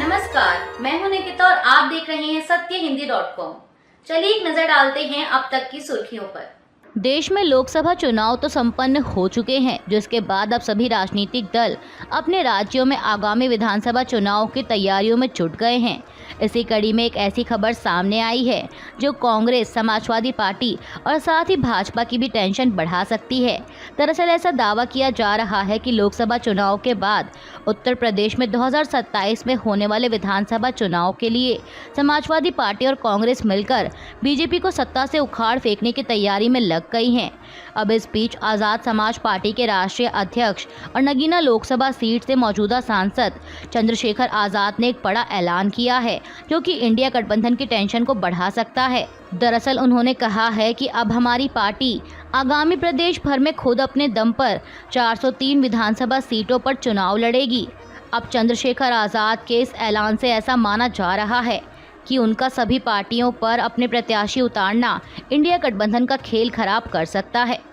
नमस्कार, मैं हूं निकिता और आप देख रहे हैं सत्यहिंदी.com। चलिए एक नजर डालते हैं अब तक की सुर्खियों पर। देश में लोकसभा चुनाव तो संपन्न हो चुके हैं, जिसके बाद अब सभी राजनीतिक दल अपने राज्यों में आगामी विधानसभा चुनाव की तैयारियों में जुट गए हैं। इसी कड़ी में एक ऐसी खबर सामने आई है जो कांग्रेस, समाजवादी पार्टी और साथ ही भाजपा की भी टेंशन बढ़ा सकती है। दरअसल ऐसा दावा किया जा रहा है कि लोकसभा चुनाव के बाद उत्तर प्रदेश में 2027 में होने वाले विधानसभा चुनाव के लिए समाजवादी पार्टी और कांग्रेस मिलकर बीजेपी को सत्ता से उखाड़ फेंकने की तैयारी में लग गई हैं। अब इस बीच आज़ाद समाज पार्टी के राष्ट्रीय अध्यक्ष और नगीना लोकसभा सीट से मौजूदा सांसद चंद्रशेखर आज़ाद ने एक बड़ा ऐलान किया है जो कि इंडिया गठबंधन की टेंशन को बढ़ा सकता है। दरअसल उन्होंने कहा है कि अब हमारी पार्टी आगामी प्रदेश भर में खुद अपने दम पर 403 विधानसभा सीटों पर चुनाव लड़ेगी। अब चंद्रशेखर आज़ाद के इस ऐलान से ऐसा माना जा रहा है कि उनका सभी पार्टियों पर अपने प्रत्याशी उतारना इंडिया गठबंधन का खेल खराब कर सकता है।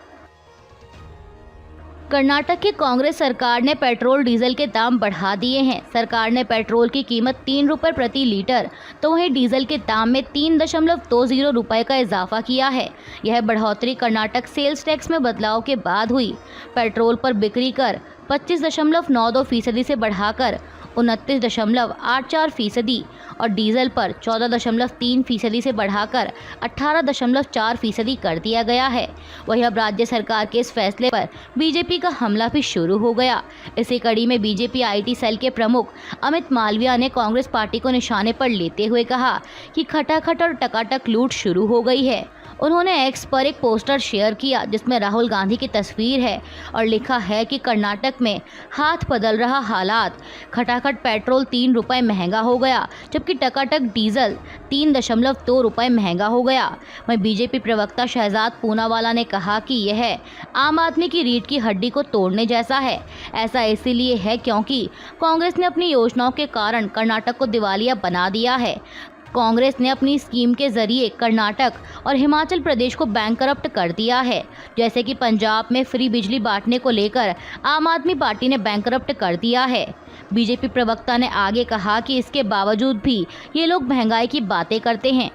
कर्नाटक की कांग्रेस सरकार ने पेट्रोल डीजल के दाम बढ़ा दिए हैं। सरकार ने पेट्रोल की कीमत 3 रुपये प्रति लीटर तो वहीं डीजल के दाम में 3.20 रुपये का इजाफा किया है। यह बढ़ोतरी कर्नाटक सेल्स टैक्स में बदलाव के बाद हुई। पेट्रोल पर बिक्री कर 25.92% से बढ़ाकर 29.84% और डीजल पर 14.3% से बढ़ाकर 18.4% कर दिया गया है। वहीं अब राज्य सरकार के इस फैसले पर बीजेपी का हमला भी शुरू हो गया। इसी कड़ी में बीजेपी आईटी सेल के प्रमुख अमित मालविया ने कांग्रेस पार्टी को निशाने पर लेते हुए कहा कि खटाखट और टकाटक लूट शुरू हो गई है। उन्होंने एक्स पर एक पोस्टर शेयर किया जिसमें राहुल गांधी की तस्वीर है और लिखा है कि कर्नाटक में हाथ बदल रहा हालात। खटाखट पेट्रोल 3 रुपये महंगा हो गया जबकि टकाटक डीजल 3.2 रुपये महंगा हो गया। वहीं बीजेपी प्रवक्ता शहजाद पूनावाला ने कहा कि यह आम आदमी की रीढ़ की हड्डी को तोड़ने जैसा है। ऐसा इसीलिए है क्योंकि कांग्रेस ने अपनी योजनाओं के कारण कर्नाटक को दिवालिया बना दिया है। कांग्रेस ने अपनी स्कीम के जरिए कर्नाटक और हिमाचल प्रदेश को बैंकरप्ट कर दिया है। जैसे कि पंजाब में फ्री बिजली बांटने को लेकर आम आदमी पार्टी ने बैंकरप्ट कर दिया है। बीजेपी प्रवक्ता ने आगे कहा कि इसके बावजूद भी ये लोग महंगाई की बातें करते हैं।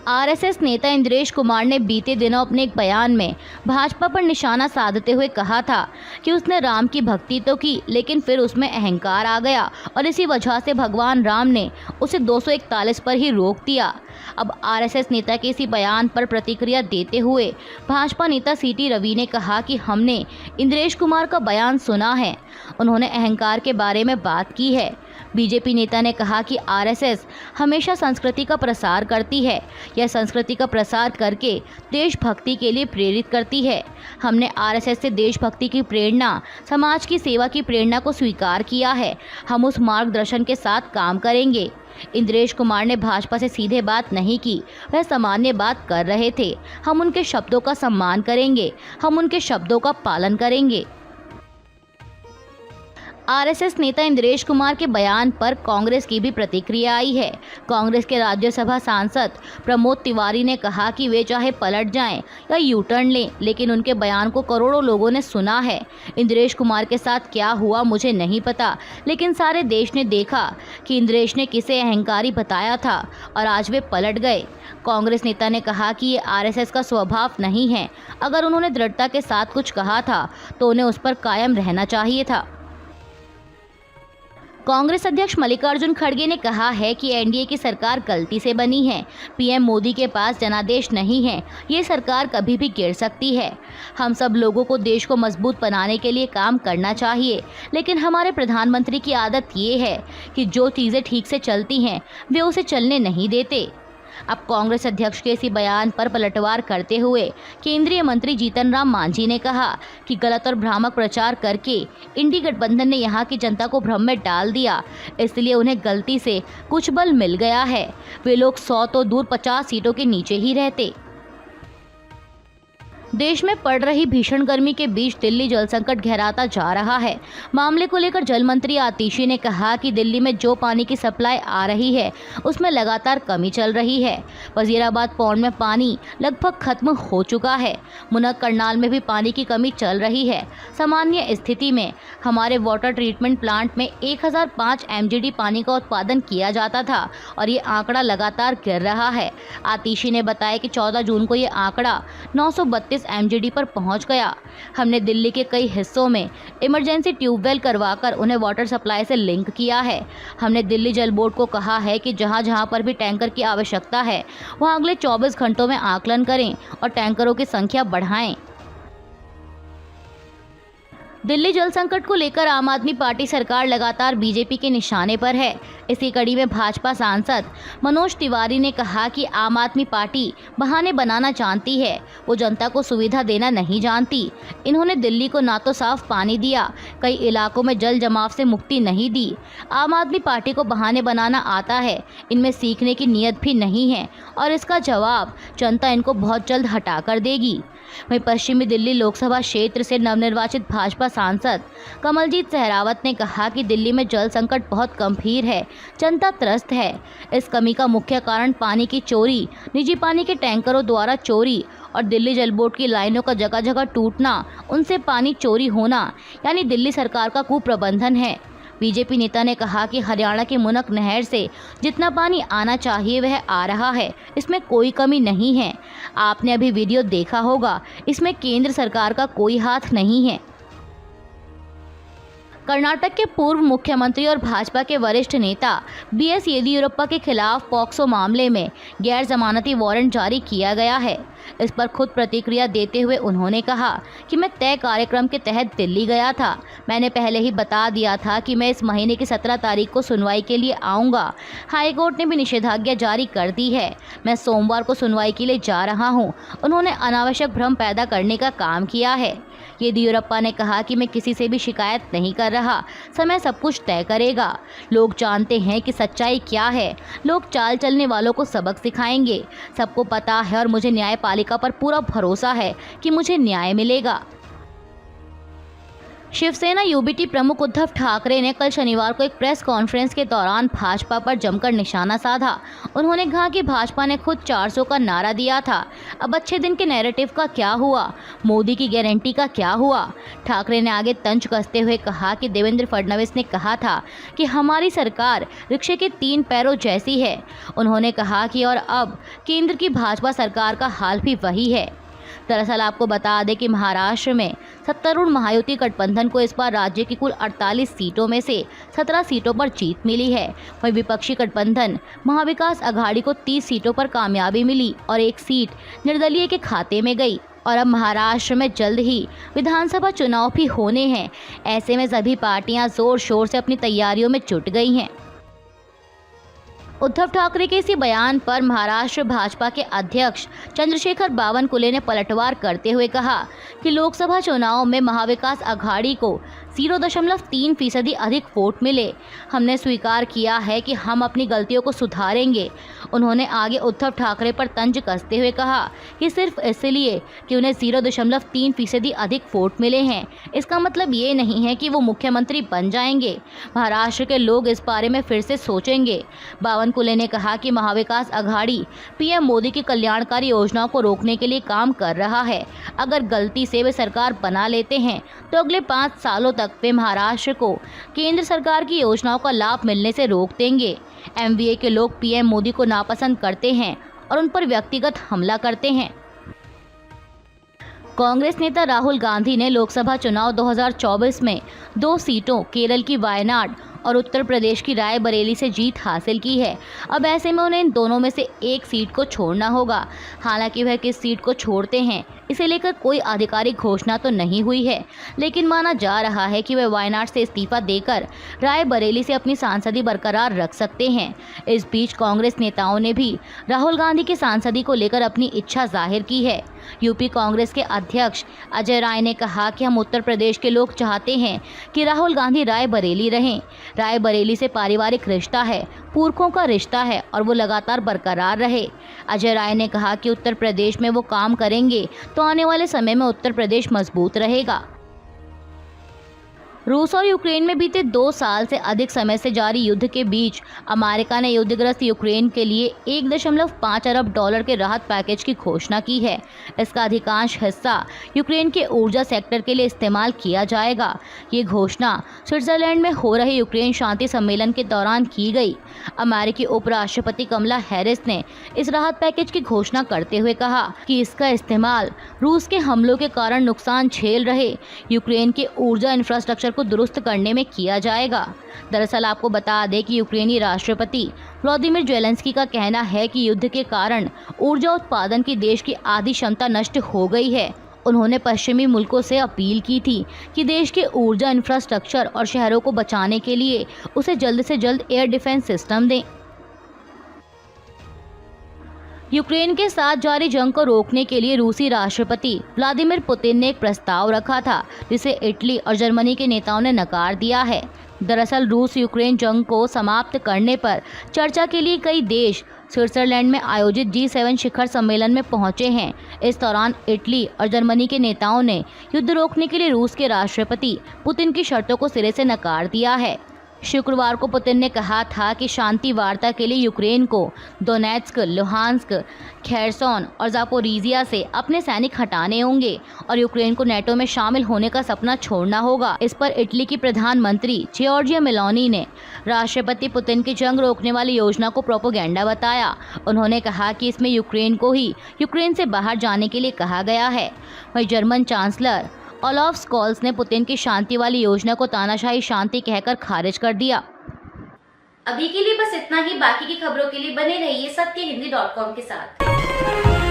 आरएसएस नेता इंद्रेश कुमार ने बीते दिनों अपने एक बयान में भाजपा पर निशाना साधते हुए कहा था कि उसने राम की भक्ति तो की लेकिन फिर उसमें अहंकार आ गया और इसी वजह से भगवान राम ने उसे 241 पर ही रोक दिया। अब आरएसएस नेता के इसी बयान पर प्रतिक्रिया देते हुए भाजपा नेता सीटी रवि ने कहा कि हमने इंद्रेश कुमार का बयान सुना है, उन्होंने अहंकार के बारे में बात की है। बीजेपी नेता ने कहा कि आरएसएस हमेशा संस्कृति का प्रसार करती है, यह संस्कृति का प्रसार करके देशभक्ति के लिए प्रेरित करती है। हमने आरएसएस से देशभक्ति की प्रेरणा, समाज की सेवा की प्रेरणा को स्वीकार किया है। हम उस मार्गदर्शन के साथ काम करेंगे। इंद्रेश कुमार ने भाजपा से सीधे बात नहीं की, वह सामान्य बात कर रहे थे। हम उनके शब्दों का सम्मान करेंगे, हम उनके शब्दों का पालन करेंगे। आरएसएस नेता इंद्रेश कुमार के बयान पर कांग्रेस की भी प्रतिक्रिया आई है। कांग्रेस के राज्यसभा सांसद प्रमोद तिवारी ने कहा कि वे चाहे पलट जाएं या यू टर्न लें, लेकिन उनके बयान को करोड़ों लोगों ने सुना है। इंद्रेश कुमार के साथ क्या हुआ मुझे नहीं पता, लेकिन सारे देश ने देखा कि इंद्रेश ने किसे अहंकारी बताया था और आज वे पलट गए। कांग्रेस नेता ने कहा कि ये आरएसएस का स्वभाव नहीं है। अगर उन्होंने दृढ़ता के साथ कुछ कहा था तो उन्हें उस पर कायम रहना चाहिए था। कांग्रेस अध्यक्ष मल्लिकार्जुन खड़गे ने कहा है कि एनडीए की सरकार गलती से बनी है। पीएम मोदी के पास जनादेश नहीं है, ये सरकार कभी भी गिर सकती है। हम सब लोगों को देश को मजबूत बनाने के लिए काम करना चाहिए, लेकिन हमारे प्रधानमंत्री की आदत ये है कि जो चीज़ें ठीक से चलती हैं वे उसे चलने नहीं देते। अब कांग्रेस अध्यक्ष के इसी बयान पर पलटवार करते हुए केंद्रीय मंत्री जीतन राम मांझी ने कहा कि गलत और भ्रामक प्रचार करके इंडी गठबंधन ने यहां की जनता को भ्रम में डाल दिया, इसलिए उन्हें गलती से कुछ बल मिल गया है। वे लोग 100 तो दूर 50 सीटों के नीचे ही रहते। देश में पड़ रही भीषण गर्मी के बीच दिल्ली जल संकट गहराता जा रहा है। मामले को लेकर जल मंत्री आतिशी ने कहा कि दिल्ली में जो पानी की सप्लाई आ रही है उसमें लगातार कमी चल रही है। वजीराबाद पौंड में पानी लगभग खत्म हो चुका है। मुनक करनाल में भी पानी की कमी चल रही है। सामान्य स्थिति में हमारे वाटर ट्रीटमेंट प्लांट में 1005 MGD पानी का उत्पादन किया जाता था और ये आंकड़ा लगातार गिर रहा है। आतिशी ने बताया कि 14 जून को ये आंकड़ा 932 MGD पर पहुंच गया। हमने दिल्ली के कई हिस्सों में इमरजेंसी ट्यूबवेल करवाकर उन्हें वाटर सप्लाई से लिंक किया है। हमने दिल्ली जल बोर्ड को कहा है कि जहां जहां पर भी टैंकर की आवश्यकता है वहां अगले 24 घंटों में आकलन करें और टैंकरों की संख्या बढ़ाएं। दिल्ली जल संकट को लेकर आम आदमी पार्टी सरकार लगातार बीजेपी के निशाने पर है। इसी कड़ी में भाजपा सांसद मनोज तिवारी ने कहा कि आम आदमी पार्टी बहाने बनाना जानती है, वो जनता को सुविधा देना नहीं जानती। इन्होंने दिल्ली को ना तो साफ पानी दिया, कई इलाकों में जल जमाव से मुक्ति नहीं दी। आम आदमी पार्टी को बहाने बनाना आता है, इनमें सीखने की नीयत भी नहीं है और इसका जवाब जनता इनको बहुत जल्द हटा कर देगी। वहीं पश्चिमी दिल्ली लोकसभा क्षेत्र से नवनिर्वाचित भाजपा सांसद कमलजीत सहरावत ने कहा कि दिल्ली में जल संकट बहुत गंभीर है, जनता त्रस्त है। इस कमी का मुख्य कारण पानी की चोरी, निजी पानी के टैंकरों द्वारा चोरी और दिल्ली जल बोर्ड की लाइनों का जगह जगह टूटना, उनसे पानी चोरी होना यानी दिल्ली सरकार का कुप्रबंधन है। बीजेपी नेता ने कहा कि हरियाणा की मुनक नहर से जितना पानी आना चाहिए वह आ रहा है, इसमें कोई कमी नहीं है। आपने अभी वीडियो देखा होगा, इसमें केंद्र सरकार का कोई हाथ नहीं है। कर्नाटक के पूर्व मुख्यमंत्री और भाजपा के वरिष्ठ नेता BS येदियुरप्पा के खिलाफ पॉक्सो मामले में गैर जमानती वारंट जारी किया गया है। इस पर खुद प्रतिक्रिया देते हुए उन्होंने कहा कि मैं तय कार्यक्रम के तहत दिल्ली गया था। मैंने पहले ही बता दिया था कि मैं इस महीने की 17 तारीख को सुनवाई के लिए आऊँगा। हाईकोर्ट ने भी निषेधाज्ञा जारी कर दी है। मैं सोमवार को सुनवाई के लिए जा रहा हूँ। उन्होंने अनावश्यक भ्रम पैदा करने का काम किया है। येदियुरप्पा ने कहा कि मैं किसी से भी शिकायत नहीं कर रहा, समय सब कुछ तय करेगा। लोग जानते हैं कि सच्चाई क्या है, लोग चाल चलने वालों को सबक सिखाएंगे। सबको पता है और मुझे न्यायपालिका पर पूरा भरोसा है कि मुझे न्याय मिलेगा। शिवसेना UBT प्रमुख उद्धव ठाकरे ने कल शनिवार को एक प्रेस कॉन्फ्रेंस के दौरान भाजपा पर जमकर निशाना साधा। उन्होंने कहा कि भाजपा ने खुद 400 का नारा दिया था, अब अच्छे दिन के नैरेटिव का क्या हुआ, मोदी की गारंटी का क्या हुआ। ठाकरे ने आगे तंज कसते हुए कहा कि देवेंद्र फडणवीस ने कहा था कि हमारी सरकार रिक्शे के 3 पैरों जैसी है। उन्होंने कहा कि और अब केंद्र की भाजपा सरकार का हाल भी वही है। दरअसल आपको बता दें कि महाराष्ट्र में सत्तारूढ़ महायुति गठबंधन को इस बार राज्य की कुल 48 सीटों में से 17 सीटों पर जीत मिली है। वहीं विपक्षी गठबंधन महाविकास अघाड़ी को 30 सीटों पर कामयाबी मिली और 1 सीट निर्दलीय के खाते में गई। और अब महाराष्ट्र में जल्द ही विधानसभा चुनाव भी होने हैं। ऐसे में सभी पार्टियां जोर शोर से अपनी तैयारियों में जुट गई हैं। उद्धव ठाकरे के इसी बयान पर महाराष्ट्र भाजपा के अध्यक्ष चंद्रशेखर बावनकुले ने पलटवार करते हुए कहा कि लोकसभा चुनाव में महाविकास अघाड़ी को 0.3% अधिक वोट मिले। हमने स्वीकार किया है कि हम अपनी गलतियों को सुधारेंगे। उन्होंने आगे उद्धव ठाकरे पर तंज कसते हुए कहा कि सिर्फ इसलिए कि उन्हें 0.3% अधिक वोट मिले हैं, इसका मतलब ये नहीं है कि वो मुख्यमंत्री बन जाएंगे। महाराष्ट्र के लोग इस बारे में फिर से सोचेंगे। बावनकुले ने कहा कि महाविकास अघाड़ी PM मोदी की कल्याणकारी योजनाओं को रोकने के लिए काम कर रहा है। अगर गलती से वे सरकार बना लेते हैं तो अगले 5 सालों तक वे महाराष्ट्र को केंद्र सरकार की योजनाओं का लाभ मिलने से रोक देंगे। MVA के लोग PM मोदी को नापसंद करते हैं और उन पर व्यक्तिगत हमला करते हैं। कांग्रेस नेता राहुल गांधी ने लोकसभा चुनाव 2024 में 2 सीटों केरल की वायनाड और उत्तर प्रदेश की रायबरेली से जीत हासिल की है। अब ऐसे में उन्हें इन दोनों में से एक सीट को छोड़ना होगा। हालांकि वह किस सीट को छोड़ते हैं इसे लेकर कोई आधिकारिक घोषणा तो नहीं हुई है, लेकिन माना जा रहा है कि वे वायनाड से इस्तीफा देकर रायबरेली से अपनी सांसदी बरकरार रख सकते हैं। इस बीच कांग्रेस नेताओं ने भी राहुल गांधी की सांसदी को लेकर अपनी इच्छा जाहिर की है। यूपी कांग्रेस के अध्यक्ष अजय राय ने कहा कि हम उत्तर प्रदेश के लोग चाहते हैं कि राहुल गांधी रायबरेली रहें। रायबरेली से पारिवारिक रिश्ता है, पुरखों का रिश्ता है और वो लगातार बरकरार रहे। अजय राय ने कहा कि उत्तर प्रदेश में वो काम करेंगे तो आने वाले समय में उत्तर प्रदेश मजबूत रहेगा। रूस और यूक्रेन में बीते 2 साल से अधिक समय से जारी युद्ध के बीच अमेरिका ने युद्धग्रस्त यूक्रेन के लिए 1.5 अरब डॉलर के राहत पैकेज की घोषणा की है। इसका अधिकांश हिस्सा यूक्रेन के ऊर्जा सेक्टर के लिए इस्तेमाल किया जाएगा। ये घोषणा स्विट्जरलैंड में हो रहे यूक्रेन शांति सम्मेलन के दौरान की गई। अमेरिकी उपराष्ट्रपति कमला हैरिस ने इस राहत पैकेज की घोषणा करते हुए कहा कि इसका इस्तेमाल रूस के हमलों के कारण नुकसान झेल रहे यूक्रेन के ऊर्जा इंफ्रास्ट्रक्चर को दुरुस्त करने में किया जाएगा। दरअसल आपको बता दें कि यूक्रेनी राष्ट्रपति व्लादिमीर ज़ेलेंस्की का कहना है कि युद्ध के कारण ऊर्जा उत्पादन की देश की आधी क्षमता नष्ट हो गई है। उन्होंने पश्चिमी मुल्कों से अपील की थी कि देश के ऊर्जा इंफ्रास्ट्रक्चर और शहरों को बचाने के लिए उसे जल्द से जल्द एयर डिफेंस सिस्टम दें। यूक्रेन के साथ जारी जंग को रोकने के लिए रूसी राष्ट्रपति व्लादिमीर पुतिन ने एक प्रस्ताव रखा था, जिसे इटली और जर्मनी के नेताओं ने नकार दिया है। दरअसल रूस यूक्रेन जंग को समाप्त करने पर चर्चा के लिए कई देश स्विट्जरलैंड में आयोजित G7 शिखर सम्मेलन में पहुंचे हैं। इस दौरान इटली और जर्मनी के नेताओं ने युद्ध रोकने के लिए रूस के राष्ट्रपति पुतिन की शर्तों को सिरे से नकार दिया है। शुक्रवार को पुतिन ने कहा था कि शांति वार्ता के लिए यूक्रेन को दोनेत्स्क, लुहांस्क, खेरसोन और जापोरीजिया से अपने सैनिक हटाने होंगे और यूक्रेन को नेटो में शामिल होने का सपना छोड़ना होगा। इस पर इटली की प्रधानमंत्री जॉर्जिया मेलोनी ने राष्ट्रपति पुतिन की जंग रोकने वाली योजना को प्रोपेगेंडा बताया। उन्होंने कहा कि इसमें यूक्रेन को ही यूक्रेन से बाहर जाने के लिए कहा गया है। वहीं जर्मन चांसलर ओलाफ स्कॉल्स ने पुतिन की शांति वाली योजना को तानाशाही शांति कहकर खारिज कर दिया। अभी के लिए बस इतना ही। बाकी की खबरों के लिए बने रहिए सत्यहिंदी.com के साथ।